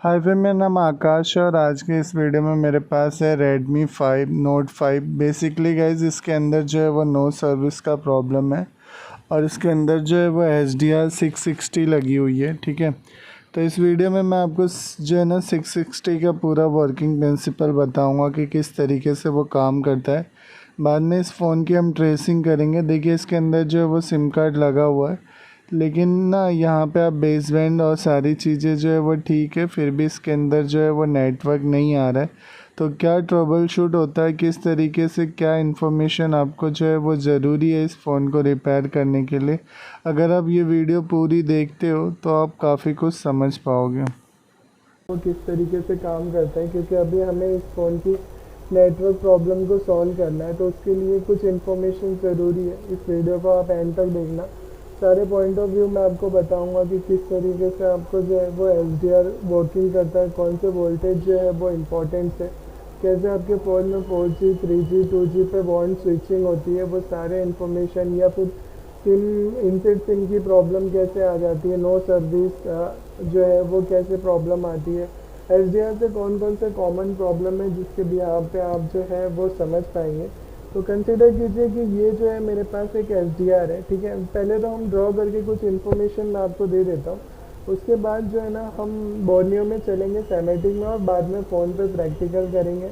हाय फिर मेरा नाम आकाश है और आज के इस वीडियो में मेरे पास है Redmi 5 Note 5। बेसिकली गाइज इसके अंदर जो है वो नो सर्विस का प्रॉब्लम है और इसके अंदर जो है वो HDR 660 लगी हुई है। ठीक है, तो इस वीडियो में मैं आपको जो है ना 660 का पूरा वर्किंग प्रिंसिपल बताऊंगा कि किस तरीके से वो काम करता है। बाद में इस फ़ोन की हम ट्रेसिंग करेंगे। देखिए इसके अंदर जो है वो सिम कार्ड लगा हुआ है, लेकिन ना यहाँ पे आप बेसबैंड और सारी चीज़ें जो है वो ठीक है, फिर भी इसके अंदर जो है वो नेटवर्क नहीं आ रहा है। तो क्या ट्रबल शूट होता है, किस तरीके से, क्या इन्फॉर्मेशन आपको जो है वो ज़रूरी है इस फ़ोन को रिपेयर करने के लिए। अगर आप ये वीडियो पूरी देखते हो तो आप काफ़ी कुछ समझ पाओगे वो किस तरीके से काम करता है, क्योंकि अभी हमें इस फ़ोन की नेटवर्क प्रॉब्लम को सॉल्व करना है, तो उसके लिए कुछ इन्फॉर्मेशन ज़रूरी है। इस वीडियो को आप एंड तक देखना। सारे पॉइंट ऑफ व्यू मैं आपको बताऊंगा कि किस तरीके से आपको जो है वो HDR वर्किंग करता है, कौन से वोल्टेज जो है वो इम्पोर्टेंट है, कैसे आपके फ़ोन में 4G 3G 2G पे बॉन्ड स्विचिंग होती है, वो सारे इन्फॉर्मेशन, या फिर सिम इनसेट सिम की प्रॉब्लम कैसे आ जाती है, नो सर्विस जो है वो कैसे प्रॉब्लम आती है, HDR से कौन कौन से कॉमन प्रॉब्लम है जिसके भी यहाँ पे आप जो है वो समझ पाएंगे। तो कंसिडर कीजिए कि ये जो है मेरे पास एक HDR है। ठीक है, पहले तो हम ड्रॉ करके कुछ इन्फॉर्मेशन मैं आपको दे देता हूँ, उसके बाद जो है ना हम बोर्नियो में चलेंगे, सैमेटिक में, और बाद में फ़ोन पे प्रैक्टिकल करेंगे।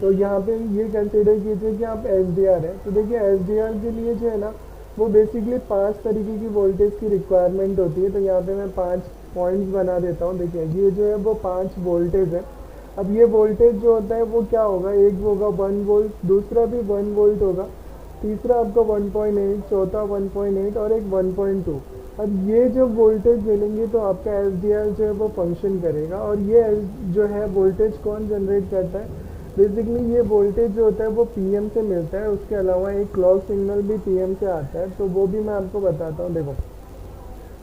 तो यहाँ पे ये कंसिडर कीजिए कि आप HDR है, तो देखिए HDR के लिए जो है ना वो बेसिकली 5 तरीके की वोल्टेज की रिक्वायरमेंट होती है। तो यहाँ पे मैं 5 पॉइंट्स बना देता हूँ। देखिए ये जो है वो 5 वोल्टेज है। अब ये वोल्टेज जो होता है वो क्या होगा, एक होगा 1 वोल्ट, दूसरा भी 1 वोल्ट होगा, तीसरा आपका 1.8, चौथा 1.8 और एक 1.2। अब ये जो वोल्टेज मिलेंगे तो आपका HDR जो है वो फंक्शन करेगा। और ये जो है वोल्टेज कौन जनरेट करता है, बेसिकली ये वोल्टेज जो होता है वो PM से मिलता है। उसके अलावा एक क्लॉक सिग्नल भी PM से आता है, तो वो भी मैं आपको बताता हूँ। देखो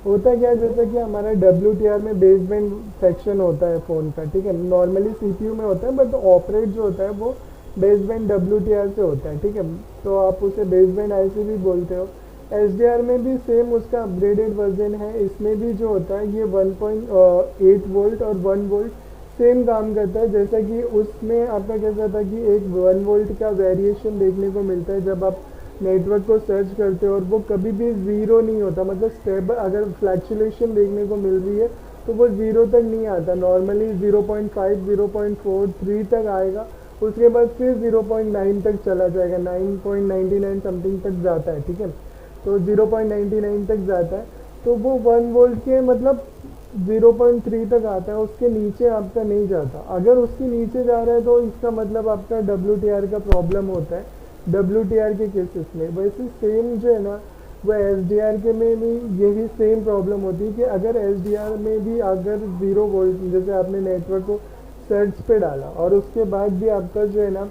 होता क्या है, जैसे कि हमारा WTR में बेस बैंड सेक्शन होता है फ़ोन का। ठीक है, नॉर्मली CPU में होता है, बट ऑपरेट जो होता है वो बेस बैंड WTR से होता है। ठीक है, तो आप उसे बेस बैंड IC भी बोलते हो। HDR में भी सेम उसका अपग्रेडेड वर्जन है। इसमें भी जो होता है ये 1.8 वोल्ट और 1 वोल्ट सेम काम करता है। जैसा कि उसमें आपका कैसा था कि एक 1 वोल्ट का वेरिएशन देखने को मिलता है जब आप नेटवर्क को सर्च करते हो, और वो कभी भी ज़ीरो नहीं होता, मतलब स्टेबल, अगर फ्लैक्चुलेशन देखने को मिल रही है तो वो ज़ीरो तक नहीं आता। नॉर्मली 0.5 0.4 3 तक आएगा, उसके बाद फिर 0.9 तक चला जाएगा, 9.99 समथिंग तक जाता है। ठीक है, तो 0.99 तक जाता है, तो वो 1 वोल्ट के मतलब 0.3 तक आता है, उसके नीचे आपका नहीं जाता। अगर उसके नीचे जा रहा है तो इसका मतलब आपका WTR का प्रॉब्लम होता है, WTR के केसेस में। वैसे सेम जो है ना वो HDR के में भी यही सेम प्रॉब्लम होती है कि अगर HDR में भी अगर 0 वोल्ट, जैसे आपने नेटवर्क को सर्च पे डाला और उसके बाद भी आपका जो है ना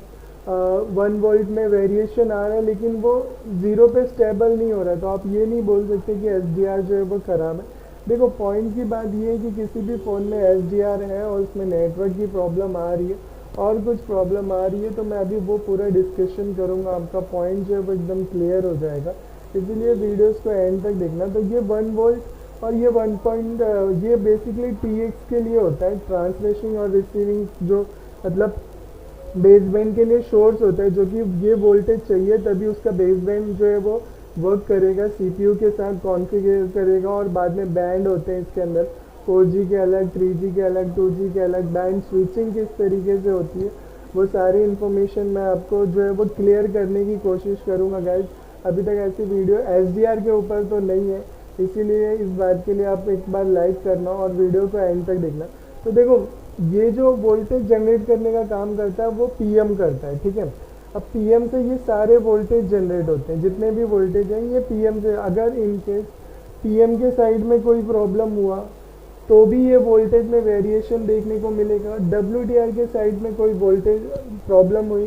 1 वोल्ट में वेरिएशन आ रहा है, लेकिन वो 0 पे स्टेबल नहीं हो रहा है, तो आप ये नहीं बोल सकते कि HDR जो है वो ख़राब है। देखो पॉइंट की बात ये है कि किसी भी फ़ोन में HDR है और उसमें नेटवर्क की प्रॉब्लम आ रही है और कुछ प्रॉब्लम आ रही है, तो मैं अभी वो पूरा डिस्कशन करूँगा, आपका पॉइंट जो है वो एकदम क्लियर हो जाएगा। इसीलिए वीडियोस को एंड तक देखना। तो ये 1 वोल्ट और ये ये बेसिकली TX के लिए होता है, ट्रांसलेशन और रिसीविंग, जो मतलब बेस बैंड के लिए सोर्स होता है, जो कि ये वोल्टेज चाहिए तभी उसका बेस बैंड जो है वो वर्क करेगा, CPU के साथ कॉन्फ़िगर करेगा। और बाद में बैंड होते हैं इसके अंदर, 4G के अलग, 3G के अलग, 2G के अलग, बैंड स्विचिंग किस तरीके से होती है, वो सारी इन्फॉर्मेशन मैं आपको जो है वो क्लियर करने की कोशिश करूँगा गाइज। अभी तक ऐसी वीडियो HDR के ऊपर तो नहीं है, इसीलिए इस बात के लिए आप एक बार लाइक करना और वीडियो को एंड तक देखना। तो देखो ये जो वोल्टेज जनरेट करने का काम करता है वो PM करता है। ठीक है, अब PM से ये सारे वोल्टेज जनरेट होते हैं, जितने भी वोल्टेज हैं ये PM से। अगर इनकेस PM के साइड में कोई प्रॉब्लम हुआ तो भी ये वोल्टेज में वेरिएशन देखने को मिलेगा। WTR के साइड में कोई वोल्टेज प्रॉब्लम हुई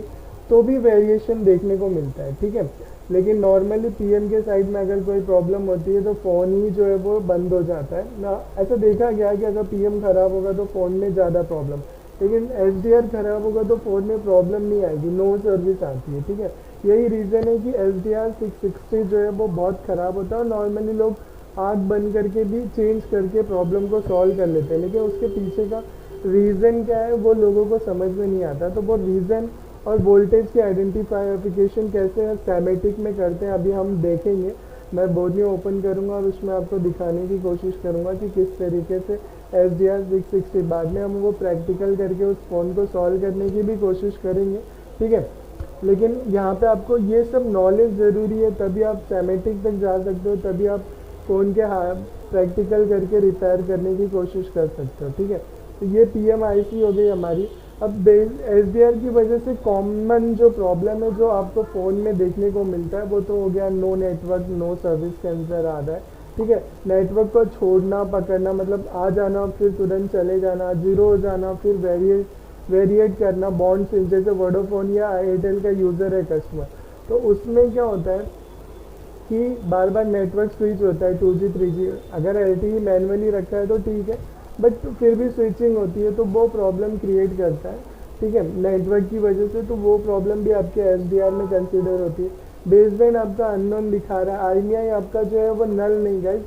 तो भी वेरिएशन देखने को मिलता है। ठीक है, लेकिन नॉर्मली PM के साइड में अगर कोई प्रॉब्लम होती है तो फ़ोन ही जो है वो बंद हो जाता है ना। ऐसा देखा गया है कि अगर PM ख़राब होगा तो फ़ोन में ज़्यादा प्रॉब्लम, लेकिन HDR ख़राब होगा तो फ़ोन में प्रॉब्लम नहीं आएगी, नो सर्विस आती है। ठीक है, यही रीज़न है कि HDR 660 जो है वो बहुत ख़राब होता है, और नॉर्मली लोग आँख बंद करके भी चेंज करके प्रॉब्लम को सॉल्व कर लेते हैं, लेकिन उसके पीछे का रीज़न क्या है वो लोगों को समझ में नहीं आता। तो वो रीज़न और वोल्टेज की आइडेंटिफिकेशन कैसे स्कीमेटिक में करते हैं अभी हम देखेंगे। मैं बोर्ड ओपन करूंगा और उसमें आपको दिखाने की कोशिश करूंगा कि किस तरीके से SDR 660, बाद में हम वो प्रैक्टिकल करके उस फ़ोन को सॉल्व करने की भी कोशिश करेंगे, ठीक है। लेकिन यहाँ पे आपको ये सब नॉलेज ज़रूरी है, तभी आप स्कीमेटिक तक जा सकते हो, तभी आप फ़ोन के प्रैक्टिकल करके रिपेयर करने की कोशिश कर सकते हो, ठीक है। तो ये PMIC हो गई हमारी। अब SDR की वजह से कॉमन जो प्रॉब्लम है जो आपको फ़ोन में देखने को मिलता है वो तो हो गया नो नेटवर्क नो सर्विस के अंदर आ रहा है, ठीक है। नेटवर्क को छोड़ना पकड़ना, मतलब आ जाना फिर तुरंत चले जाना, जीरो हो जाना फिर वेरिएट करना बॉन्ड से, जैसे वोडाफोन या एयरटेल का यूज़र है कस्टमर, तो उसमें क्या होता है कि बार बार नेटवर्क स्विच होता है 2G 3G। अगर LTE मैनुअली रखा है तो ठीक है, बट फिर भी स्विचिंग होती है तो वो प्रॉब्लम क्रिएट करता है, ठीक है, नेटवर्क की वजह से। तो वो प्रॉब्लम भी आपके SDR में कंसिडर होती है। बेसबैंड आपका अननोन दिखा रहा है, IMEI आपका जो है वो नल नहीं गाइस,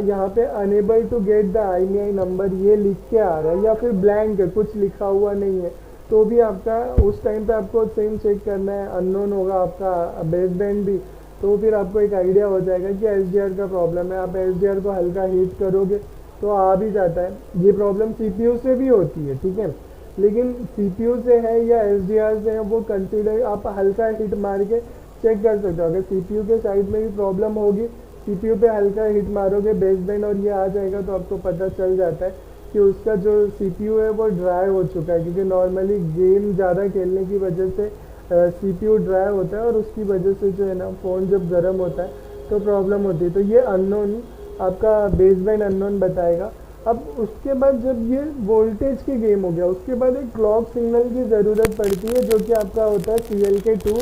यहाँ पे unable to get the IMEI number ये लिख के आ रहा है, या फिर ब्लैंक है कुछ लिखा हुआ नहीं है, तो भी आपका उस टाइम पे आपको सेम चेक करना है, अननोन होगा आपका बेसबैंड भी, तो फिर आपको एक आइडिया हो जाएगा कि SDR का प्रॉब्लम है। आप SDR को हल्का हीट करोगे तो आ भी जाता है। ये प्रॉब्लम CPU से भी होती है, ठीक है, लेकिन CPU से है या SDR से है वो कंसीडर आप हल्का हिट मार के चेक कर सकते हो। अगर CPU के साइड में भी प्रॉब्लम होगी, CPU पे हल्का हिट मारोगे बेसबैंड और ये आ जाएगा, तो आपको पता चल जाता है कि उसका जो CPU है वो ड्राई हो चुका है, क्योंकि नॉर्मली गेम ज़्यादा खेलने की वजह से CPU ड्राई होता है और उसकी वजह से जो है ना फ़ोन जब गर्म होता है तो प्रॉब्लम होती है। तो ये अननोन आपका बेसबैंड अननोन बताएगा। अब उसके बाद जब ये वोल्टेज के गेम हो गया, उसके बाद एक क्लॉक सिग्नल की ज़रूरत पड़ती है जो कि आपका होता है CLK2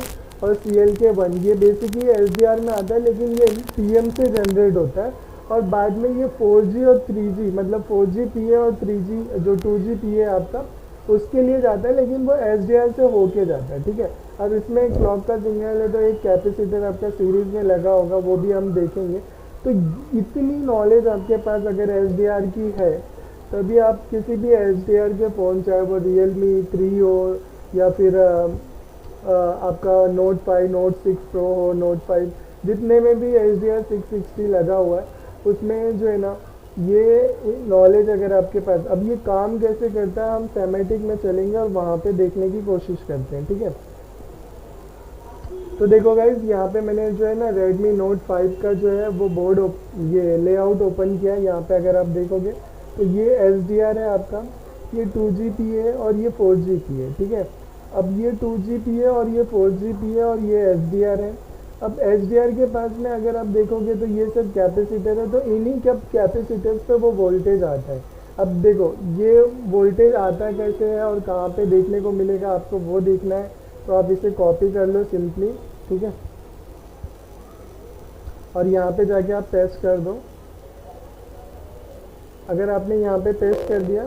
और CLK1। ये बेसिकली SDR में आता है, लेकिन ये PM से जनरेट होता है और बाद में ये 4G और 3G, मतलब 4G PA और 3G जो 2G PA आपका उसके लिए जाता है, लेकिन वो SDR से होके जाता है, ठीक है। अब इसमें एक क्लॉक का सिग्नल है, तो एक कैपेसिटर आपका सीरीज में लगा होगा, वो भी हम देखेंगे। तो इतनी नॉलेज आपके पास अगर SDR की है, तभी आप किसी भी SDR के फ़ोन, चाहे वो Realme 3 हो या फिर आपका Note 5 Note 6 Pro हो, Note 5, जितने में भी SDR 660 लगा हुआ है उसमें जो है ना ये नॉलेज अगर आपके पास। अब ये काम कैसे करता है हम स्कीमेटिक में चलेंगे और वहाँ पे देखने की कोशिश करते हैं, ठीक है। तो देखो गाइज, यहाँ पे मैंने जो है ना Redmi Note 5 का जो है वो बोर्ड ये लेआउट ओपन किया। यहाँ पे अगर आप देखोगे तो ये SDR है आपका, ये 2GP है और ये 4GP है, ठीक है। अब ये 2GP है और ये 4GP है और ये SDR है। अब SDR के पास में अगर आप देखोगे तो ये सब कैपेसिटर है, तो इन्हीं कैपेसिटर्स पे वो वोल्टेज आता है। अब देखो ये वोल्टेज आता कैसे है और कहाँ पे देखने को मिलेगा, आपको वो देखना है, तो आप इसे कॉपी कर लो सिंपली, ठीक है, और यहाँ पे जाके आप पेस्ट कर दो। अगर आपने यहाँ पे पेस्ट कर दिया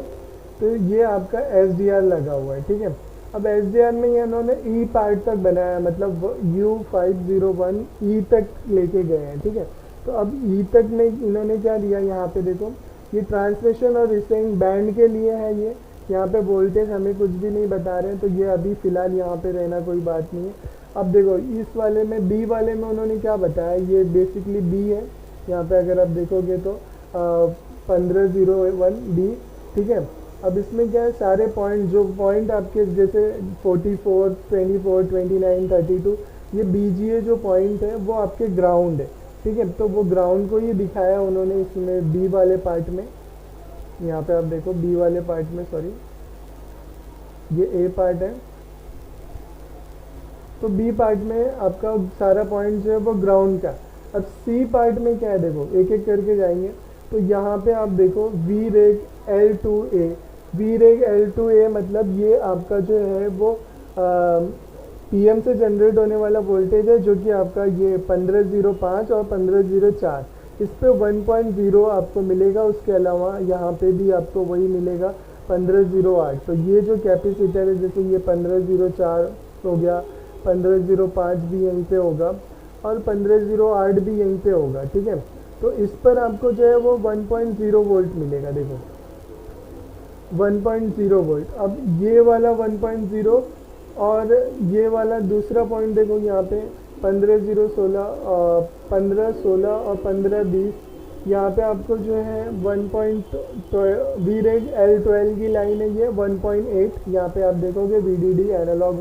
तो ये आपका SDR लगा हुआ है, ठीक है। अब SDR में ये इन्होंने E पार्ट तक बनाया है, मतलब U501 E तक लेके गए हैं, ठीक है। तो अब E तक में इन्होंने क्या दिया, यहाँ पे देखो ये ट्रांसमिशन और रिसीविंग बैंड के लिए है। ये यहाँ पे वोल्टेज हमें कुछ भी नहीं बता रहे हैं, तो ये अभी फ़िलहाल यहाँ पे रहना कोई बात नहीं है। अब देखो इस वाले में B वाले में उन्होंने क्या बताया, ये बेसिकली B है। यहाँ पे अगर आप देखोगे तो 1501 B, ठीक है। अब इसमें क्या है, सारे पॉइंट जो पॉइंट आपके जैसे 44 24 29 32, ये BGA जो पॉइंट है वो आपके ग्राउंड है, ठीक है। तो वो ग्राउंड को ही दिखाया उन्होंने इसमें B वाले पार्ट में। यहाँ पे आप देखो B वाले पार्ट में, सॉरी ये A पार्ट है, तो B पार्ट में आपका सारा पॉइंट जो है वो ग्राउंड का। अब C पार्ट में क्या है, देखो एक एक करके जाएंगे। तो यहाँ पे आप देखो VREG L2A, VREG L2A मतलब ये आपका जो है वो PM से जनरेट होने वाला वोल्टेज है, जो कि आपका ये 1505 और 1504, इस पे 1.0 आपको मिलेगा। उसके अलावा यहाँ पे भी आपको वही मिलेगा 1508। तो ये जो कैपेसिटर है, जैसे ये 1504 हो गया, 1505 भी यहीं पे होगा और 1508 भी यहीं पे होगा, ठीक है। तो इस पर आपको जो है वो 1.0 वोल्ट मिलेगा। देखो 1.0 वोल्ट। अब ये वाला 1.0 और ये वाला दूसरा पॉइंट देखो यहाँ पे 15 16 और 15 20, यहाँ पे आपको जो है 1. वी रेड L12 की लाइन है ये 1.8, यहाँ पे आप देखोगे VDD एनालॉग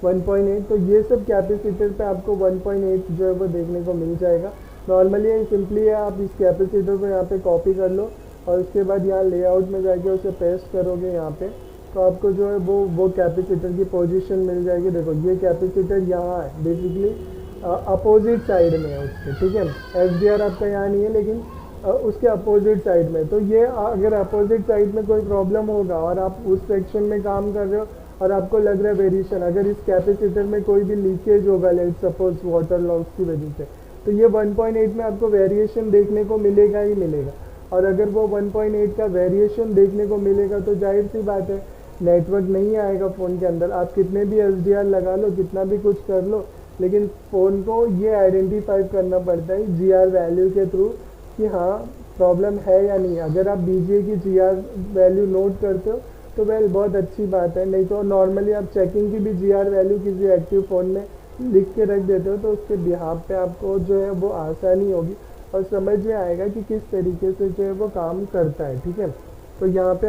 1.8। तो ये सब कैपेसिटर पे आपको 1.8 जो है वो देखने को मिल जाएगा। नॉर्मली सिंपली है, आप इस कैपेसिटर को यहाँ पे कॉपी कर लो और उसके बाद यहाँ लेआउट में जाके उसे पेस्ट करोगे यहाँ पे, तो आपको जो है वो कैपेसिटर की पोजीशन मिल जाएगी। देखो ये कैपेसिटर यहाँ है, बेसिकली अपोजिट साइड में है उसके, ठीक है। SDR आपका यहाँ नहीं है लेकिन उसके अपोजिट साइड में। तो ये अगर अपोजिट साइड में कोई प्रॉब्लम होगा और आप उस सेक्शन में काम कर रहे हो और आपको लग रहा है वेरिएशन, अगर इस कैपेसिटर में कोई भी लीकेज होगा, लेट सपोज वाटर लॉस की वजह से, तो ये 1.8 में आपको वेरिएशन देखने को मिलेगा ही मिलेगा। और अगर वो 1.8 का वेरिएशन देखने को मिलेगा तो जाहिर सी बात है नेटवर्क नहीं आएगा फ़ोन के अंदर। आप कितने भी SDR लगा लो, कितना भी कुछ कर लो, लेकिन फ़ोन को ये आइडेंटिफाई करना पड़ता है GR वैल्यू के थ्रू कि हाँ प्रॉब्लम है या नहीं। अगर आप BGA की GR वैल्यू नोट करते हो तो वेल बहुत अच्छी बात है, नहीं तो नॉर्मली आप चेकिंग की भी GR वैल्यू किसी एक्टिव फ़ोन में लिख के रख देते हो तो उसके बिहाफ पे आपको जो है वो आसानी होगी और समझ में आएगा कि किस तरीके से जो है वो काम करता है, ठीक है। तो यहाँ पे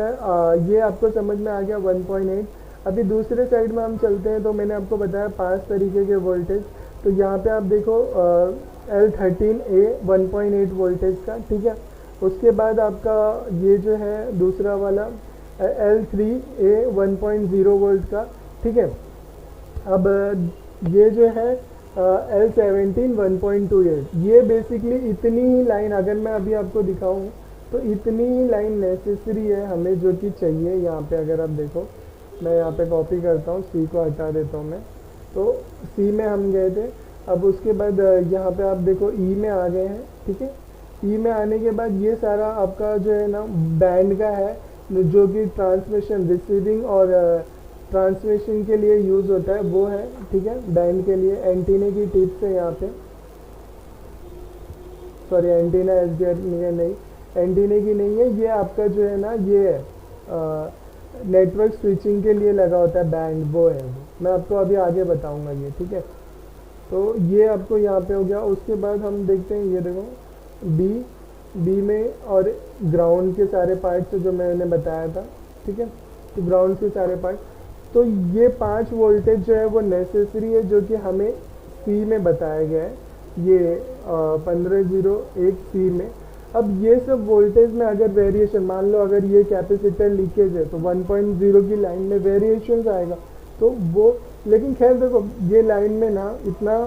ये आपको समझ में आ गया 1.8। अभी दूसरे साइड में हम चलते हैं। तो मैंने आपको बताया 5 तरीके के वोल्टेज। तो यहाँ पे आप देखो L13A 1.8 वोल्टेज का, ठीक है। उसके बाद आपका ये जो है दूसरा वाला L3A 1.0 वोल्ट का, ठीक है। अब ये जो है L17 1.28, ये बेसिकली इतनी ही लाइन अगर मैं अभी आपको दिखाऊं तो इतनी ही लाइन नेसेसरी है हमें जो कि चाहिए। यहाँ पे अगर आप देखो, मैं यहाँ पे कॉपी करता हूँ, C को हटा देता हूँ मैं, तो C में हम गए थे। अब उसके बाद यहाँ पे आप देखो E में आ गए हैं, ठीक है। E में आने के बाद ये सारा आपका जो है ना बैंड का है, जो कि ट्रांसमिशन रिसीविंग और ट्रांसमिशन के लिए यूज़ होता है, वो है, ठीक है। बैंड के लिए एंटीने की टिप्स है यहाँ पे, सॉरी एंटीना SDR नहीं, एंटीने की नहीं है, ये आपका जो है ना ये नेटवर्क स्विचिंग के लिए लगा होता है बैंड, वो है वो। मैं आपको अभी आगे बताऊंगा ये, ठीक है। तो ये आपको यहाँ पे हो गया। उसके बाद हम देखते हैं, ये देखो बी में और ग्राउंड के सारे पार्ट्स जो मैंने बताया था, ठीक है। तो ग्राउंड के सारे पार्ट, तो ये 5 वोल्टेज जो है वो नेसेसरी है जो कि हमें C में बताया गया है, ये 1501 C में। अब ये सब वोल्टेज में अगर वेरिएशन, मान लो अगर ये कैपेसिटर लीकेज है तो 1.0 की लाइन में वेरिएशन आएगा तो वो, लेकिन खैर देखो ये लाइन में ना इतना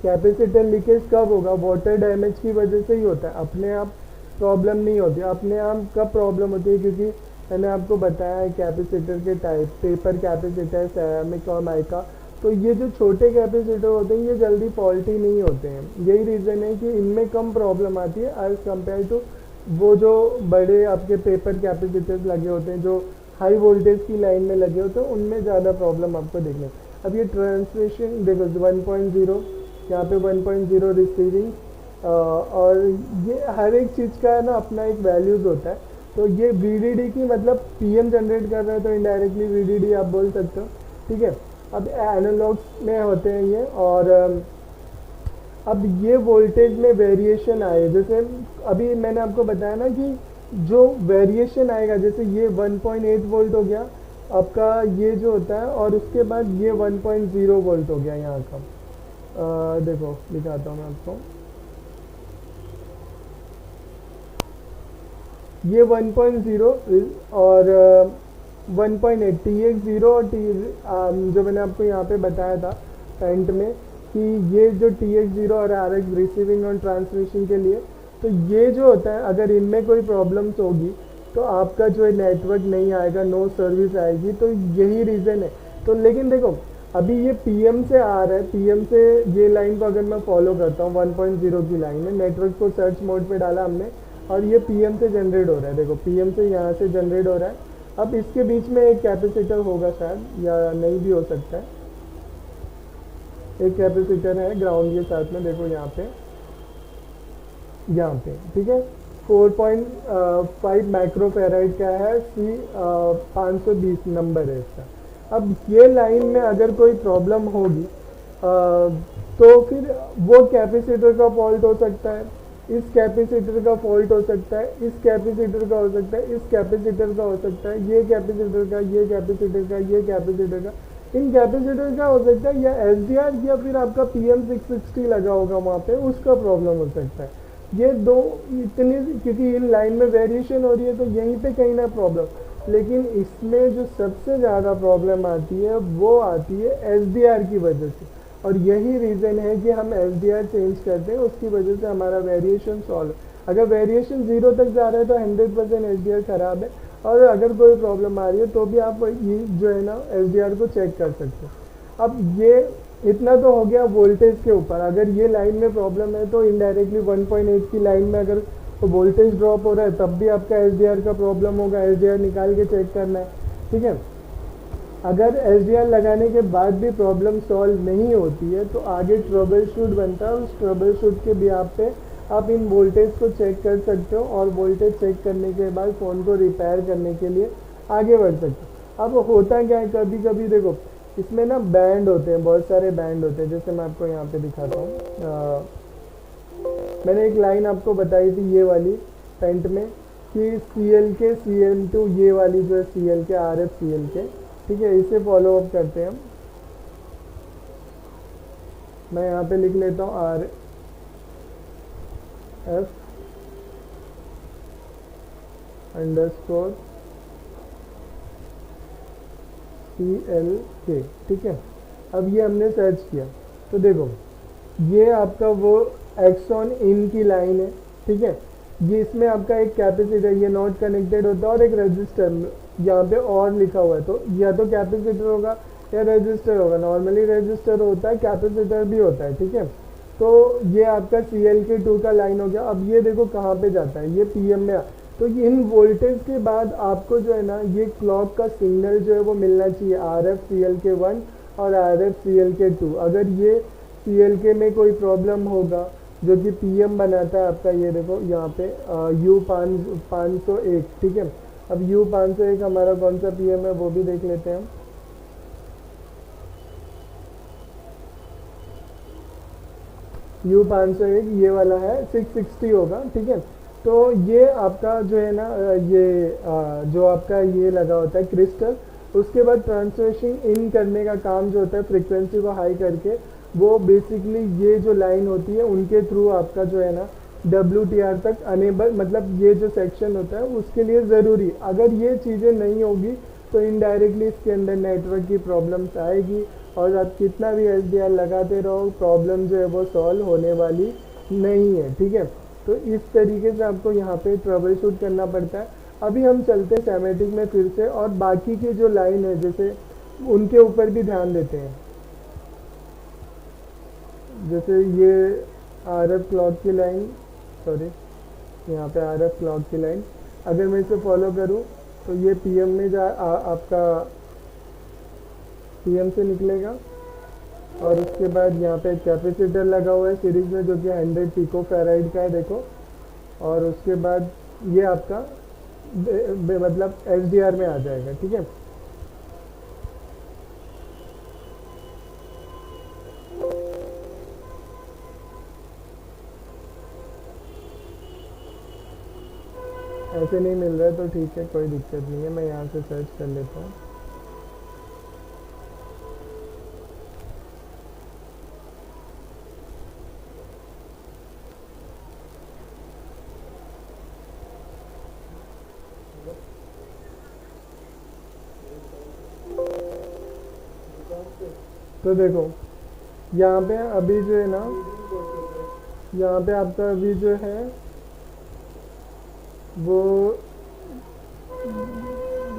कैपेसिटर लीकेज कब होगा, वाटर डैमेज की वजह से ही होता है, अपने आप प्रॉब्लम नहीं होती। अपने आप कब प्रॉब्लम होती है, क्योंकि मैंने आपको बताया है कैपेसिटर के टाइप, पेपर कैपेसिटर, सेरामिक और माइका। तो ये जो छोटे कैपेसिटर होते हैं ये जल्दी फॉल्टी नहीं होते हैं, यही रीज़न है कि इनमें कम प्रॉब्लम आती है एज़ कम्पेयर टू वो जो बड़े आपके पेपर कैपेसिटर्स लगे होते हैं जो हाई वोल्टेज की लाइन में लगे होते हैं, उनमें ज़्यादा प्रॉब्लम आपको देखने। अब ये ट्रांसमिशन देखो 1.0, यहाँ पे 1.0 रिसीविंग, और ये हर एक चीज़ का है ना अपना एक वैल्यूज़ होता है। तो ये VDD की मतलब PM जनरेट कर रहा है तो इनडायरेक्टली VDD आप बोल सकते हो, ठीक है। अब एनालॉग्स में होते हैं ये, और अब ये वोल्टेज में वेरिएशन आए, जैसे अभी मैंने आपको बताया ना कि जो वेरिएशन आएगा, जैसे ये 1.8 वोल्ट हो गया आपका ये जो होता है, और उसके बाद ये 1.0 वोल्ट हो गया यहाँ का। देखो दिखाता हूँ मैं आपको, ये 1.0 और 1.8 TX0 और जो मैंने आपको यहाँ पे बताया था पेंट में कि ये जो TX0 और RX रिसीविंग और ट्रांसमिशन के लिए, तो ये जो होता है अगर इनमें कोई प्रॉब्लम्स होगी तो आपका जो है नेटवर्क नहीं आएगा, नो सर्विस आएगी। तो यही रीज़न है। तो लेकिन देखो अभी ये PM से आ रहा है, PM से ये लाइन को अगर मैं फॉलो करता हूँ 1.0 की लाइन में, नेटवर्क को सर्च मोड पे डाला हमने और ये PM से जनरेट हो रहा है। देखो PM से यहाँ से जनरेट हो रहा है। अब इसके बीच में एक कैपेसिटर होगा शायद, या नहीं भी हो सकता है, एक कैपेसिटर है ग्राउंड के साथ में, देखो यहाँ पे, ठीक है। 4.5 माइक्रोफेराइड का है, सी 520 नंबर है इसका। अब ये लाइन में अगर कोई प्रॉब्लम होगी तो फिर वो कैपेसिटर का फॉल्ट हो सकता है, इस कैपेसिटर का फॉल्ट हो सकता है, इस कैपेसिटर का हो सकता है, इस कैपेसिटर का हो सकता है, ये कैपेसिटर का, ये कैपेसिटर का, ये कैपेसिटर का, इन कैपेसिटर का हो सकता है, या एसडीआर या फिर आपका PM660 लगा होगा वहाँ पे, उसका प्रॉब्लम हो सकता है। ये दो इतने, क्योंकि इन लाइन में वेरिएशन हो रही है तो यहीं पे कहीं ना प्रॉब्लम। लेकिन इसमें जो सबसे ज़्यादा प्रॉब्लम आती है वो आती है एसडीआर की वजह से, और यही रीज़न है कि हम एसडीआर चेंज करते हैं, उसकी वजह से हमारा वेरिएशन सॉल्व। अगर वेरिएशन 0 तक जा रहा है तो 100% एसडीआर ख़राब है, और अगर कोई प्रॉब्लम आ रही है तो भी आप ये जो है ना एसडीआर को चेक कर सकते हो। अब ये इतना तो हो गया वोल्टेज के ऊपर। अगर ये लाइन में प्रॉब्लम है तो इनडायरेक्टली 1.8 की लाइन में अगर तो वोल्टेज ड्रॉप हो रहा है तब भी आपका एसडीआर का प्रॉब्लम होगा, एसडीआर निकाल के चेक करना है, ठीक है। अगर एसडीआर लगाने के बाद भी प्रॉब्लम सॉल्व नहीं होती है तो आगे ट्रबल शूट बनता है, उस ट्रबल शूट के बिहाफ पे आप इन वोल्टेज को चेक कर सकते हो, और वोल्टेज चेक करने के बाद फ़ोन को रिपेयर करने के लिए आगे बढ़ सकते हो। अब होता क्या है, कभी कभी देखो इसमें ना बैंड होते हैं, बहुत सारे बैंड होते हैं, जैसे मैं आपको यहाँ पे दिखाता हूँ। मैंने एक लाइन आपको बताई थी ये वाली पेंट में कि CLK CM2, ये वाली जो है CLK RF CLK, ठीक है, इसे फॉलो अप करते हैं हम। मैं यहाँ पे लिख लेता हूँ RF _ CLK, ठीक है। अब ये हमने सर्च किया तो देखो ये आपका वो एक्सॉन इन की लाइन है, ठीक है। ये इसमें आपका एक कैपेसिटर, ये नॉट कनेक्टेड होता है, और एक रजिस्टर यहाँ पे और लिखा हुआ है, तो या तो कैपेसिटर होगा या रजिस्टर होगा। नॉर्मली रजिस्टर होता है, कैपेसिटर भी होता है, ठीक है। तो ये आपका CLK2 का लाइन हो गया। अब ये देखो कहाँ पे जाता है, ये PM में तो इन वोल्टेज के बाद आपको जो है ना ये क्लॉक का सिग्नल जो है वो मिलना चाहिए, RF CLK1 और RF CLK2। अगर ये CLK में कोई प्रॉब्लम होगा जो कि PM बनाता है आपका, ये देखो यहाँ पे U501, ठीक है। अब U501 हमारा कौन सा PM है वो भी देख लेते हैं हम। U501 ये वाला है, 660 होगा, ठीक है। तो ये आपका जो है ना ये जो आपका ये लगा होता है क्रिस्टल, उसके बाद ट्रांसमिशन इन करने का काम जो होता है फ्रीक्वेंसी को हाई करके, वो बेसिकली ये जो लाइन होती है उनके थ्रू आपका जो है ना WTR तक अनेबल, मतलब ये जो सेक्शन होता है उसके लिए ज़रूरी। अगर ये चीज़ें नहीं होगी तो इनडायरेक्टली इसके अंदर नेटवर्क की प्रॉब्लम्स आएगी, और आप कितना भी SDR लगाते रहो प्रॉब्लम जो है वो सॉल्व होने वाली नहीं है, ठीक है। तो इस तरीके से आपको यहाँ पे ट्रबल शूट करना पड़ता है। अभी हम चलते हैं सैमेटिक में फिर से, और बाकी की जो लाइन है जैसे उनके ऊपर भी ध्यान देते हैं। जैसे ये RF क्लॉक की लाइन, सॉरी यहाँ पे RF क्लॉक की लाइन, अगर मैं इसे फॉलो करूँ तो ये PM में आपका PM से निकलेगा, और उसके बाद यहाँ पे कैपेसिटर लगा हुआ है सीरीज में जो कि 100 पिकोफैराड का है, देखो। और उसके बाद ये आपका मतलब SDR में आ जाएगा, ठीक है। ऐसे नहीं मिल रहा है तो ठीक है, कोई दिक्कत नहीं है, मैं यहाँ से सर्च कर लेता हूँ। तो देखो यहाँ पे अभी जो है ना, यहाँ पे आपका अभी जो है वो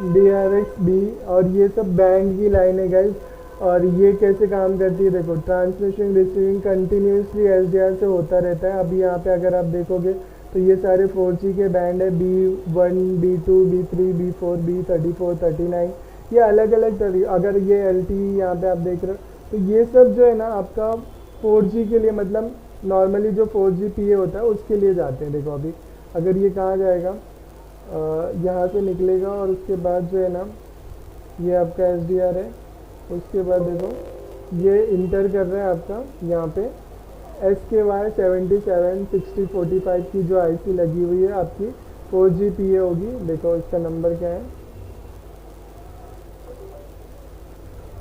DRX-B और ये सब बैंड की लाइन है गाइस। और ये कैसे काम करती है देखो, ट्रांसमिशन रिसीविंग कंटिन्यूसली SDR से होता रहता है। अभी यहाँ पे अगर आप देखोगे तो ये सारे 4G के बैंड है, B1 B2 B3 B4 B34 39, ये अलग अलग तरीके। अगर ये LTE यहाँ पे आप देख रहे हो तो ये सब जो है ना आपका 4G के लिए, मतलब नॉर्मली जो 4G PA होता है उसके लिए जाते हैं। देखो अभी अगर ये कहाँ जाएगा, यहाँ से निकलेगा और उसके बाद जो है ना ये आपका SDR है। उसके बाद देखो ये इंटर कर रहा है आपका यहाँ पे SKY 776045 की जो IC लगी हुई है आपकी 4GPA होगी। देखो इसका नंबर क्या है,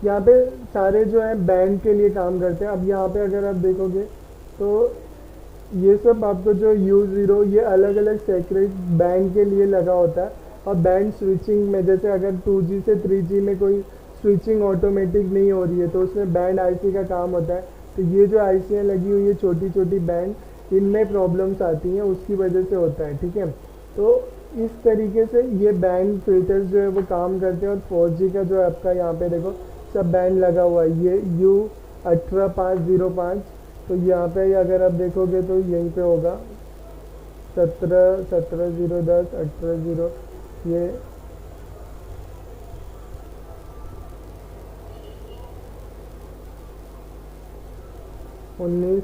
यहाँ पे सारे जो है बैंड के लिए काम करते हैं। अब यहाँ पे अगर आप देखोगे तो ये सब आपको जो U0 ये अलग अलग सेक्रेट बैंड के लिए लगा होता है। और बैंड स्विचिंग में जैसे अगर 2G से 3G में कोई स्विचिंग ऑटोमेटिक नहीं हो रही है तो उसमें बैंड IC का काम होता है। तो ये जो ICयाँ लगी हुई है छोटी छोटी बैंड, इनमें प्रॉब्लम्स आती हैं, उसकी वजह से होता है। ठीक है, तो इस तरीके से ये बैंड फिल्टर्स जो है वो काम करते हैं। और 4G का जो आपका यहाँ पे देखो सब बैंड लगा हुआ है, ये U18505। तो यहाँ पे अगर आप देखोगे तो यहीं पे होगा 17 010 18 0, ये 19।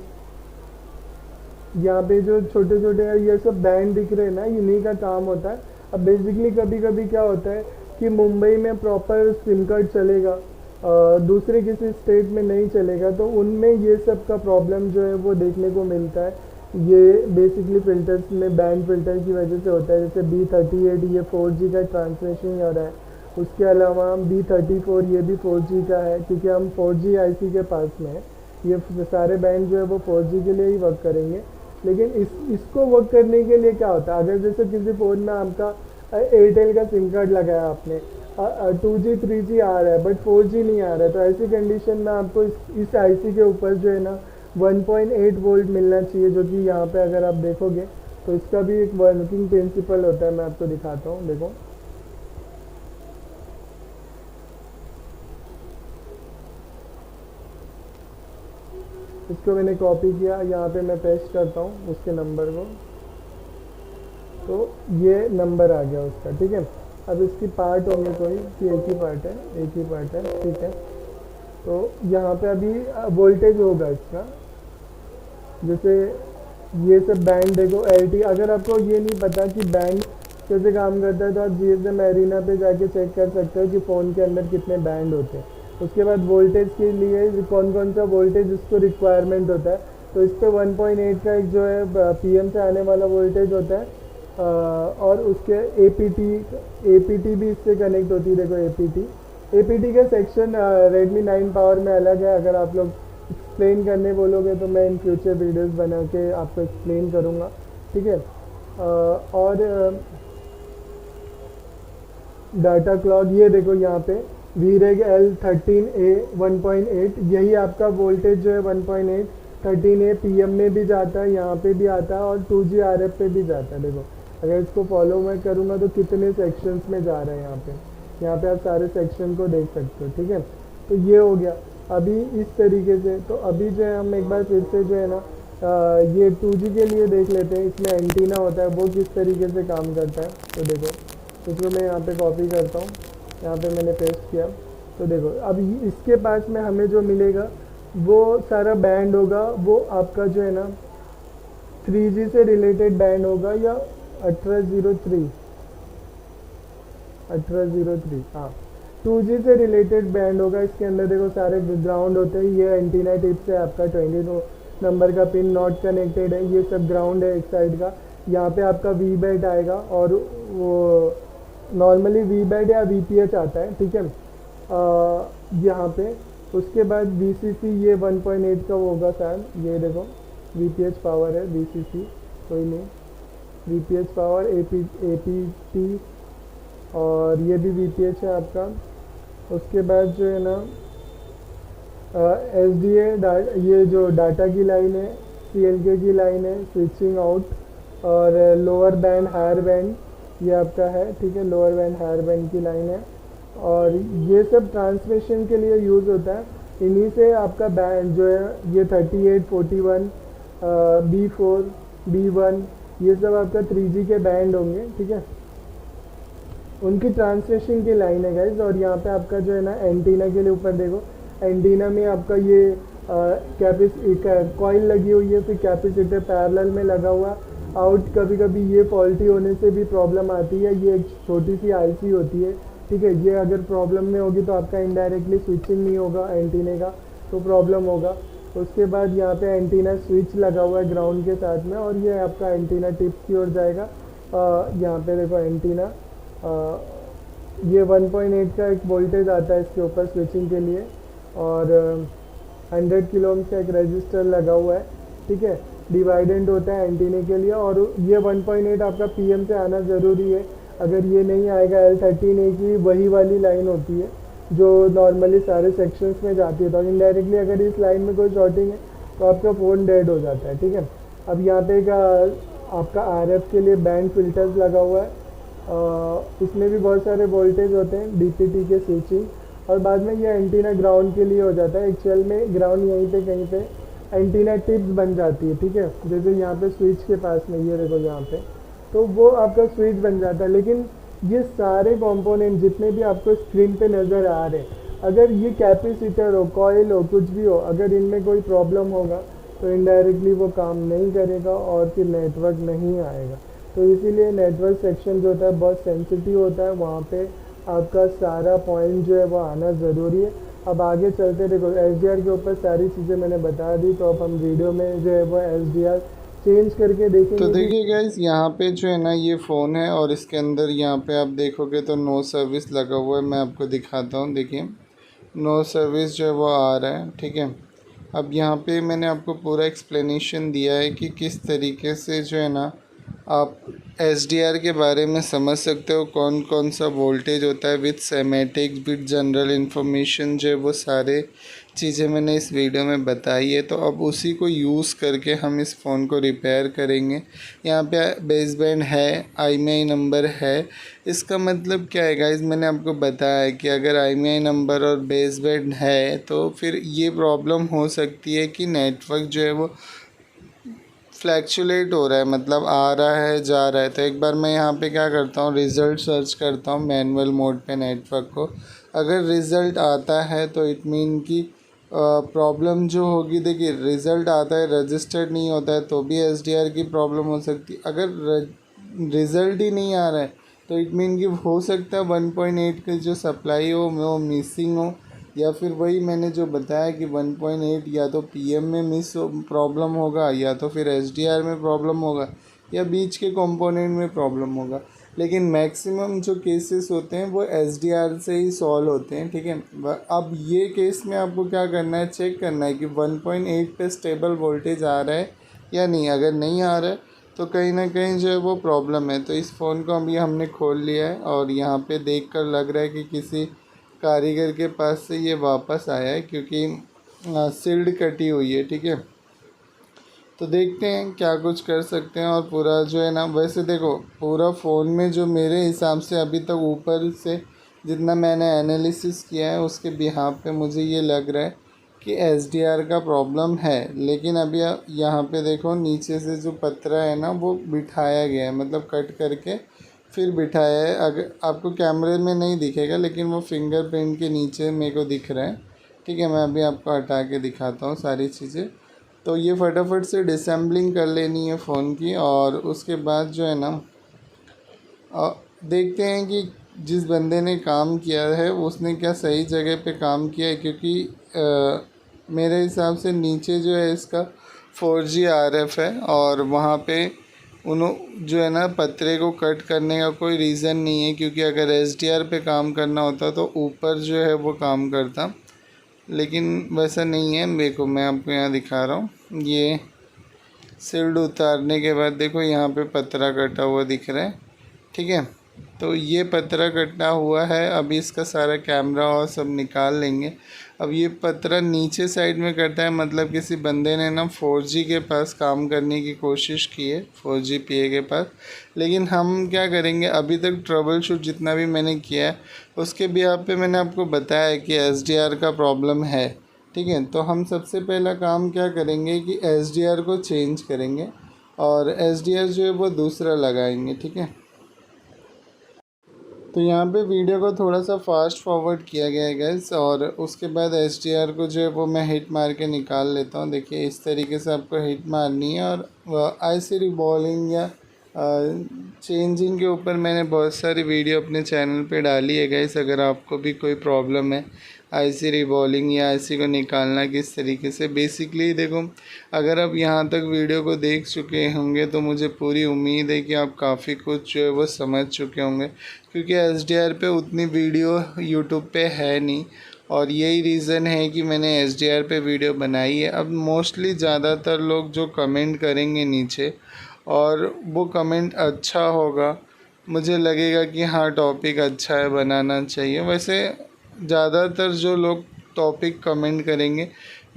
यहाँ पे जो छोटे छोटे ये सब बैंड दिख रहे हैं ना, इन्हीं का काम होता है। अब बेसिकली कभी कभी क्या होता है कि मुंबई में प्रॉपर सिम कार्ड चलेगा, दूसरे किसी स्टेट में नहीं चलेगा, तो उनमें ये सब का प्रॉब्लम जो है वो देखने को मिलता है। ये बेसिकली फिल्टर्स में बैंड फिल्टर की वजह से होता है। जैसे B38 ये 4G का ट्रांसमिशन हो रहा है, उसके अलावा B34 ये भी 4G का है, क्योंकि हम 4G IC के पास में है। ये सारे बैंड जो है वो 4G के लिए ही वर्क करेंगे। लेकिन इसको वर्क करने के लिए क्या होता है, अगर जैसे किसी फ़ोन में आपका एयरटेल का सिम कार्ड लगाया आपने, 2G 3G आ रहा है बट 4G नहीं आ रहा है, तो ऐसी कंडीशन में आपको इस IC के ऊपर जो है ना 1.8 वोल्ट मिलना चाहिए, जो कि यहाँ पे अगर आप देखोगे तो इसका भी एक वर्किंग प्रिंसिपल होता है। मैं आपको दिखाता हूँ, देखो इसको मैंने कॉपी किया, यहाँ पे मैं पेस्ट करता हूँ उसके नंबर को, तो ये नंबर आ गया उसका। ठीक है, अब इसकी पार्ट होंगे कोई कि एक ही पार्ट है। ठीक है, तो यहाँ पे अभी वोल्टेज होगा इसका। जैसे ये सब बैंड देखो LT, अगर आपको ये नहीं पता कि बैंड कैसे काम करता है तो आप GSM एरिना पे जाके चेक कर सकते हो कि फ़ोन के अंदर कितने बैंड होते हैं। उसके बाद वोल्टेज के लिए कौन कौन सा वोल्टेज इसको रिक्वायरमेंट होता है, तो इस पर 1.8 का एक जो है PM से आने वाला वोल्टेज होता है। और उसके APT भी इससे कनेक्ट होती है। देखो APT का सेक्शन Redmi 9 पावर में अलग है। अगर आप लोग एक्सप्लेन करने बोलोगे तो मैं इन फ्यूचर वीडियोस बना के आपको एक्सप्लेन करूँगा। ठीक है, और डाटा क्लॉक ये देखो यहाँ पे VREG L13A 1.8, यही आपका वोल्टेज जो है 1.8 13A PM में भी जाता है, यहाँ पे भी आता है और 2G RF पे भी जाता है। देखो अगर इसको फॉलो मैं करूँगा तो कितने सेक्शंस में जा रहा है यहाँ पे आप सारे सेक्शन को देख सकते हो। ठीक है, तो ये हो गया अभी इस तरीके से। तो अभी जो है हम एक बार फिर से जो है ना ये 2G के लिए देख लेते हैं, इसमें एंटीना होता है वो किस तरीके से काम करता है। तो देखो इसको मैं यहाँ पे कॉपी करता हूँ, यहाँ पे मैंने पेस्ट किया। तो देखो अब इसके पास में हमें जो मिलेगा वो सारा बैंड होगा, वो आपका जो है ना 3G से रिलेटेड बैंड होगा या 1803 हाँ 2G से रिलेटेड बैंड होगा। इसके अंदर देखो सारे ग्राउंड होते हैं, ये एंटीना टिप से आपका 22 नंबर का पिन नॉट कनेक्टेड है, ये सब ग्राउंड है एक साइड का। यहाँ पे आपका VBAT आएगा और वो नॉर्मली VBAT या VPH आता है। ठीक है, यहाँ पे उसके बाद VCC ये 1.8 का होगा शायद, ये देखो VPH पावर है, VCC कोई नहीं, VPH पावर APT और ये भी VPH है आपका। उसके बाद जो है ना SDA ये जो डाटा की लाइन है, CLK की लाइन है, स्विचिंग आउट, और लोअर बैंड हायर बैंड ये आपका है। ठीक है, लोअर बैंड हायर बैंड की लाइन है और ये सब ट्रांसमिशन के लिए यूज़ होता है। इन्हीं से आपका बैंड जो है ये 38 41 B4 B1 ये सब आपका 3G के बैंड होंगे। ठीक है, उनकी ट्रांसमिशन की लाइन है गाइज। और यहाँ पे आपका जो है ना एंटीना के लिए ऊपर देखो, एंटीना में आपका ये कॉइल लगी हुई है, फिर कैपेसिटर पैरेलल में लगा हुआ आउट कभी कभी ये फॉल्टी होने से भी प्रॉब्लम आती है। ये एक छोटी सी आईसी होती है, ठीक है। ये अगर प्रॉब्लम में होगी तो आपका इनडायरेक्टली स्विचिंग नहीं होगा एंटीने का, तो प्रॉब्लम होगा। उसके बाद यहाँ पे एंटीना स्विच लगा हुआ है ग्राउंड के साथ में, और ये आपका एंटीना टिप की ओर जाएगा। यहाँ पे देखो एंटीना, ये 1.8 का एक वोल्टेज आता है इसके ऊपर स्विचिंग के लिए, और 100 किलो ओम का एक रजिस्टर लगा हुआ है, ठीक है। डिवाइडेंट होता है एंटीने के लिए, और ये 1.8 आपका पीएम से आना ज़रूरी है। अगर ये नहीं आएगा, L13A की वही वाली लाइन होती है जो नॉर्मली सारे सेक्शंस में जाती है, तो इनडायरेक्टली अगर इस लाइन में कोई शॉर्टिंग है तो आपका फ़ोन डेड हो जाता है, ठीक है। अब यहाँ पे एक आपका RF के लिए बैंड फिल्टर्स लगा हुआ है। इसमें भी बहुत सारे वोल्टेज होते हैं, DPT के स्विचिंग, और बाद में ये एंटीना ग्राउंड के लिए हो जाता है। एक्चुअल में ग्राउंड यहीं पे कहीं पे एंटीना टिप्स बन जाती है, ठीक है। जैसे यहाँ पे स्विच के पास में, ये देखो यहाँ पे, तो वो आपका स्विच बन जाता है। लेकिन ये सारे कंपोनेंट जितने भी आपको स्क्रीन पे नज़र आ रहे हैं, अगर ये कैपेसिटर हो, कॉइल हो, कुछ भी हो, अगर इनमें कोई प्रॉब्लम होगा तो इनडायरेक्टली वो काम नहीं करेगा और फिर नेटवर्क नहीं आएगा। तो इसीलिए नेटवर्क सेक्शन जो होता है बहुत सेंसिटिव होता है, वहाँ पे आपका सारा पॉइंट जो है वो आना ज़रूरी है। अब आगे चलते, देखो SDR के ऊपर सारी चीज़ें मैंने बता दी, तो अब हम वीडियो में जो है वो SDR चेंज करके देखेंगे। तो देखिए गाइस, यहाँ पे जो है ना ये फ़ोन है, और इसके अंदर यहाँ पे आप देखोगे तो नो सर्विस लगा हुआ है। मैं आपको दिखाता हूँ, देखिए नो सर्विस जो है वो आ रहा है, ठीक है। अब यहाँ पे मैंने आपको पूरा एक्सप्लेनेशन दिया है कि किस तरीके से जो है ना आप SDR के बारे में समझ सकते हो, कौन कौन सा वोल्टेज होता है विथ सेमेटिक्स विथ जनरल इन्फॉर्मेशन, जो है वो सारे चीज़ें मैंने इस वीडियो में बताई है। तो अब उसी को यूज़ करके हम इस फ़ोन को रिपेयर करेंगे। यहाँ पे बेस बैंड है, IMEI नंबर है। इसका मतलब क्या है गाइस, मैंने आपको बताया है कि अगर IMEI नंबर और बेस बैंड है तो फिर ये प्रॉब्लम हो सकती है कि नेटवर्क जो है वो फ्लैक्चुलेट हो रहा है, मतलब आ रहा है जा रहा है। तो एक बार मैं यहाँ पे क्या करता हूँ, रिज़ल्ट सर्च करता हूँ मैनुअल मोड पे नेटवर्क को। अगर रिज़ल्ट आता है तो इट मीन कि प्रॉब्लम जो होगी, देखिए रिज़ल्ट आता है, रजिस्टर्ड नहीं होता है तो भी SDR की प्रॉब्लम हो सकती है। अगर रिज़ल्ट ही नहीं आ रहा है तो इट मीन कि हो सकता है 1.8 की जो सप्लाई हो वो मिसिंग हो, या फिर वही मैंने जो बताया कि 1.8 या तो PM में मिस प्रॉब्लम होगा, या तो फिर SDR में प्रॉब्लम होगा, या बीच के कंपोनेंट में प्रॉब्लम होगा। लेकिन मैक्सिमम जो केसेस होते हैं वो SDR से ही सॉल्व होते हैं, ठीक है। अब ये केस में आपको क्या करना है, चेक करना है कि 1.8 पे स्टेबल वोल्टेज आ रहा है या नहीं। अगर नहीं आ रहा है तो कहीं ना कहीं जो है वो प्रॉब्लम है। तो इस फ़ोन को अभी हमने खोल लिया है, और यहाँ पे देखकर लग रहा है कि किसी कारीगर के पास से ये वापस आया है, क्योंकि सील्ड कटी हुई है, ठीक है। तो देखते हैं क्या कुछ कर सकते हैं। और पूरा जो है ना, वैसे देखो पूरा फ़ोन में जो मेरे हिसाब से अभी तक ऊपर से जितना मैंने एनालिसिस किया है उसके बिहाफ पे मुझे ये लग रहा है कि SDR का प्रॉब्लम है। लेकिन अभी यहाँ पे देखो नीचे से जो पतरा है ना वो बिठाया गया है, मतलब कट करके फिर बिठाया है। अगर आपको कैमरे में नहीं दिखेगा लेकिन वो फिंगरप्रिंट के नीचे मेरे को दिख रहा है, ठीक है। मैं अभी आपको हटा के दिखाता हूँ सारी चीज़ें। तो ये फटाफट से डिसेंबलिंग कर लेनी है फ़ोन की, और उसके बाद जो है ना देखते हैं कि जिस बंदे ने काम किया है उसने क्या सही जगह पे काम किया है। क्योंकि मेरे हिसाब से नीचे जो है इसका 4G RF है, और वहाँ पे जो है ना पतरे को कट करने का कोई रीज़न नहीं है, क्योंकि अगर SDR पे काम करना होता तो ऊपर जो है वो काम करता। लेकिन वैसा नहीं है। देखो मैं आपको यहाँ दिखा रहा हूँ, ये सील्ड उतारने के बाद देखो यहाँ पे पतरा कटा हुआ दिख रहा है, ठीक है। तो ये पतरा कटा हुआ है, अभी इसका सारा कैमरा और सब निकाल लेंगे। अब ये पतरा नीचे साइड में कटा है, मतलब किसी बंदे ने ना 4G के पास काम करने की कोशिश की है, 4GPA के पास। लेकिन हम क्या करेंगे, अभी तक ट्रबल शूट जितना भी मैंने किया है उसके बिहाफ पे मैंने आपको बताया है कि SDR का प्रॉब्लम है, ठीक है। तो हम सबसे पहला काम क्या करेंगे कि SDR को चेंज करेंगे, और SDR जो है वो दूसरा लगाएंगे, ठीक है। तो यहाँ पे वीडियो को थोड़ा सा फास्ट फॉरवर्ड किया गया है गैस, और उसके बाद एच को जो है वो मैं हिट मार के निकाल लेता हूँ। देखिए इस तरीके से आपको हिट मारनी है, और आईसी रिबॉलिंग या चेंजिंग के ऊपर मैंने बहुत सारी वीडियो अपने चैनल पे डाली है गैस। अगर आपको भी कोई प्रॉब्लम है आईसी रिबॉलिंग या आईसी को निकालना किस तरीके से, बेसिकली देखो अगर आप यहाँ तक वीडियो को देख चुके होंगे तो मुझे पूरी उम्मीद है कि आप काफ़ी कुछ जो है वो समझ चुके होंगे, क्योंकि एचडीआर पे उतनी वीडियो यूट्यूब पे है नहीं, और यही रीज़न है कि मैंने एचडीआर पे वीडियो बनाई है। अब मोस्टली ज़्यादातर लोग जो कमेंट करेंगे नीचे, और वो कमेंट अच्छा होगा, मुझे लगेगा कि हाँ टॉपिक अच्छा है, बनाना चाहिए। वैसे ज़्यादातर जो लोग टॉपिक कमेंट करेंगे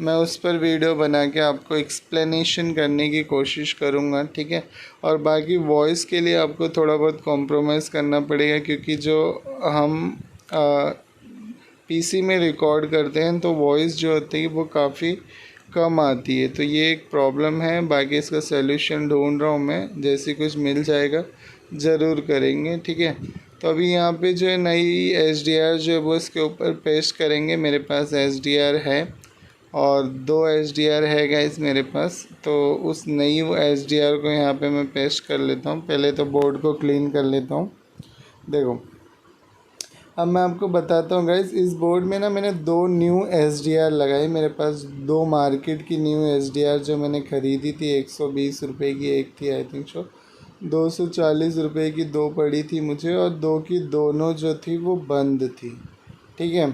मैं उस पर वीडियो बना के आपको एक्सप्लेनेशन करने की कोशिश करूँगा, ठीक है। और बाकी वॉइस के लिए आपको थोड़ा बहुत कॉम्प्रोमाइज़ करना पड़ेगा, क्योंकि जो हम पीसी में रिकॉर्ड करते हैं तो वॉइस जो होती है वो काफ़ी कम आती है, तो ये एक प्रॉब्लम है। बाकी इसका सलूशन ढूंढ रहा हूँ मैं, जैसे कुछ मिल जाएगा ज़रूर करेंगे, ठीक है। तो अभी यहाँ पे जो है नई एचडीआर जो है वो इसके ऊपर पेस्ट करेंगे। मेरे पास एचडीआर है और 2 एचडीआर है गाइस मेरे पास, तो उस नई एचडीआर को यहाँ पे मैं पेस्ट कर लेता हूँ। पहले तो बोर्ड को क्लीन कर लेता हूँ। देखो अब मैं आपको बताता हूँ गाइस, इस बोर्ड में ना मैंने 2 न्यू एचडीआर लगाई। मेरे पास 2 मार्केट की न्यू एचडीआर जो मैंने ख़रीदी थी, 120 रुपये की एक थी आई थिंक सो, 240 रुपये की 2 पड़ी थी मुझे, और 2 की दोनों जो थी वो बंद थी, ठीक है।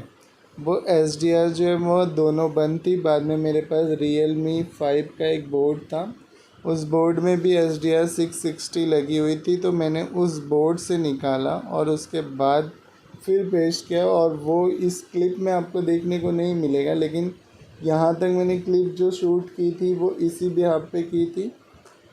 वो एचडीआर जो है वो दोनों बंद थी। बाद में मेरे पास Realme 5 का एक बोर्ड था, उस बोर्ड में भी एचडीआर 660 लगी हुई थी, तो मैंने उस बोर्ड से निकाला और उसके बाद फिर पेस्ट किया। और वो इस क्लिप में आपको देखने को नहीं मिलेगा, लेकिन यहाँ तक मैंने क्लिप जो शूट की थी वो इसी बिहाफ पे की थी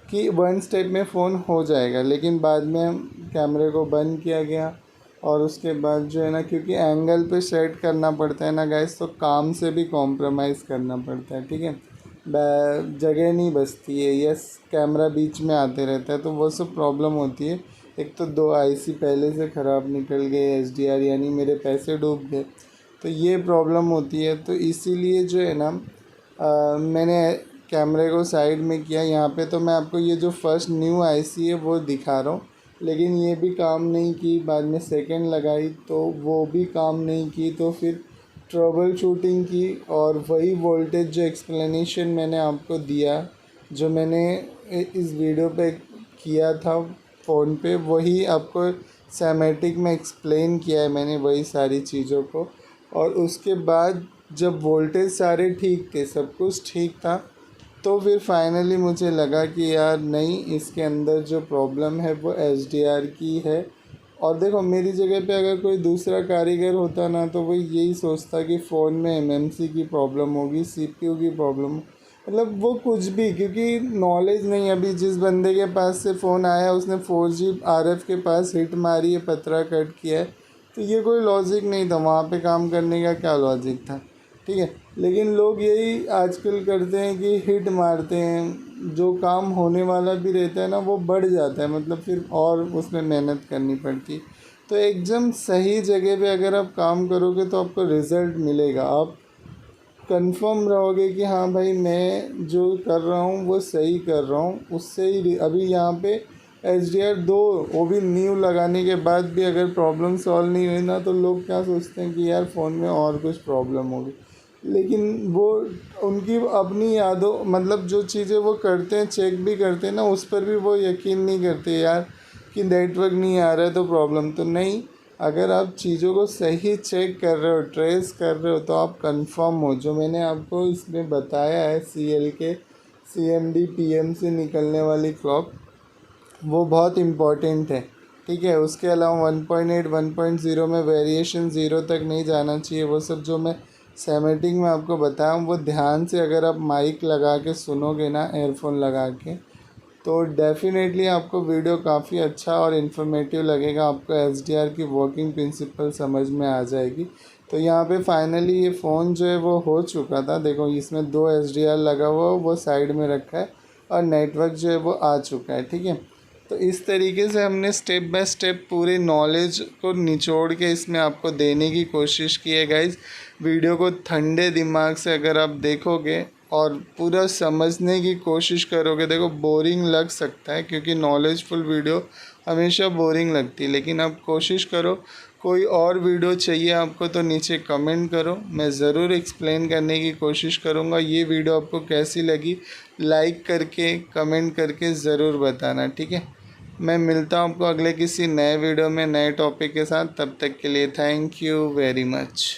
कि 1 स्टेप में फ़ोन हो जाएगा। लेकिन बाद में कैमरे को बंद किया गया, और उसके बाद जो है ना, क्योंकि एंगल पे सेट करना पड़ता है ना गाइस, तो काम से भी कॉम्प्रोमाइज़ करना पड़ता है, ठीक है। जगह नहीं बचती है, यस कैमरा बीच में आते रहता है, तो वो सब प्रॉब्लम होती है। एक तो 2 आईसी पहले से ख़राब निकल गए एचडीआर, यानी मेरे पैसे डूब गए, तो ये प्रॉब्लम होती है। तो इसीलिए जो है ना मैंने कैमरे को साइड में किया। यहाँ पे तो मैं आपको ये जो फर्स्ट न्यू आईसी है वो दिखा रहा हूँ, लेकिन ये भी काम नहीं की। बाद में सेकंड लगाई तो वो भी काम नहीं की, तो फिर ट्रबल शूटिंग की, और वही वोल्टेज जो एक्सप्लेनेशन मैंने आपको दिया, जो मैंने इस वीडियो पे किया था फ़ोन पे, वही आपको सैमेटिक में एक्सप्लेन किया है मैंने वही सारी चीज़ों को। और उसके बाद जब वोल्टेज सारे ठीक थे, सब कुछ ठीक था, तो फिर फाइनली मुझे लगा कि यार नहीं, इसके अंदर जो प्रॉब्लम है वो एचडीआर की है। और देखो मेरी जगह पे अगर कोई दूसरा कारीगर होता ना, तो वो यही सोचता कि फ़ोन में एमएमसी की प्रॉब्लम होगी, सीपीयू की प्रॉब्लम, मतलब वो कुछ भी, क्योंकि नॉलेज नहीं। अभी जिस बंदे के पास से फ़ोन आया उसने 4G RF के पास हिट मारी है, पतरा कट किया है, तो ये कोई लॉजिक नहीं था, वहाँ पे काम करने का क्या लॉजिक था, ठीक है। लेकिन लोग यही आजकल करते हैं कि हिट मारते हैं, जो काम होने वाला भी रहता है ना वो बढ़ जाता है, मतलब फिर और उसमें मेहनत करनी पड़ती है। तो एकदम सही जगह पे अगर आप काम करोगे तो आपको रिज़ल्ट मिलेगा, आप कंफर्म रहोगे कि हाँ भाई मैं जो कर रहा हूँ वो सही कर रहा हूँ, उससे ही। अभी यहाँ पे एचडीआर 2 वो भी न्यू लगाने के बाद भी अगर प्रॉब्लम सॉल्व नहीं हुई ना, तो लोग क्या सोचते हैं कि यार फ़ोन में और कुछ प्रॉब्लम होगी, लेकिन वो उनकी अपनी यादों, मतलब जो चीज़ें वो करते हैं, चेक भी करते हैं ना, उस पर भी वो यकीन नहीं करते यार कि नेटवर्क नहीं आ रहा है तो प्रॉब्लम तो नहीं। अगर आप चीज़ों को सही चेक कर रहे हो, ट्रेस कर रहे हो, तो आप कंफर्म हो। जो मैंने आपको इसमें बताया है CL के CMD PM से निकलने वाली क्लॉक, वो बहुत इम्पॉर्टेंट है, ठीक है। उसके अलावा 1.8 1.0 में वेरिएशन 0 तक नहीं जाना चाहिए। वो सब जो मैं सैमेटिक में आपको बताया हूँ, वो ध्यान से अगर आप माइक लगा के सुनोगे ना, एयरफोन लगा के, तो डेफ़िनेटली आपको वीडियो काफ़ी अच्छा और इन्फॉर्मेटिव लगेगा। आपको एचडीआर की वर्किंग प्रिंसिपल समझ में आ जाएगी। तो यहाँ पे फाइनली ये फ़ोन जो है वो हो चुका था। देखो इसमें 2 एचडीआर लगा हुआ, वो साइड में रखा है, और नेटवर्क जो है वो आ चुका है, ठीक है। तो इस तरीके से हमने स्टेप बाय स्टेप पूरी नॉलेज को निचोड़ के इसमें आपको देने की कोशिश की है गाइज़। वीडियो को ठंडे दिमाग से अगर आप देखोगे और पूरा समझने की कोशिश करोगे, देखो बोरिंग लग सकता है क्योंकि नॉलेजफुल वीडियो हमेशा बोरिंग लगती है, लेकिन आप कोशिश करो कोई और वीडियो चाहिए आपको तो नीचे कमेंट करो, मैं ज़रूर एक्सप्लेन करने की कोशिश करूँगा। ये वीडियो आपको कैसी लगी लाइक करके कमेंट करके ज़रूर बताना, ठीक है। मैं मिलता हूँ आपको अगले किसी नए वीडियो में नए टॉपिक के साथ, तब तक के लिए थैंक यू वेरी मच।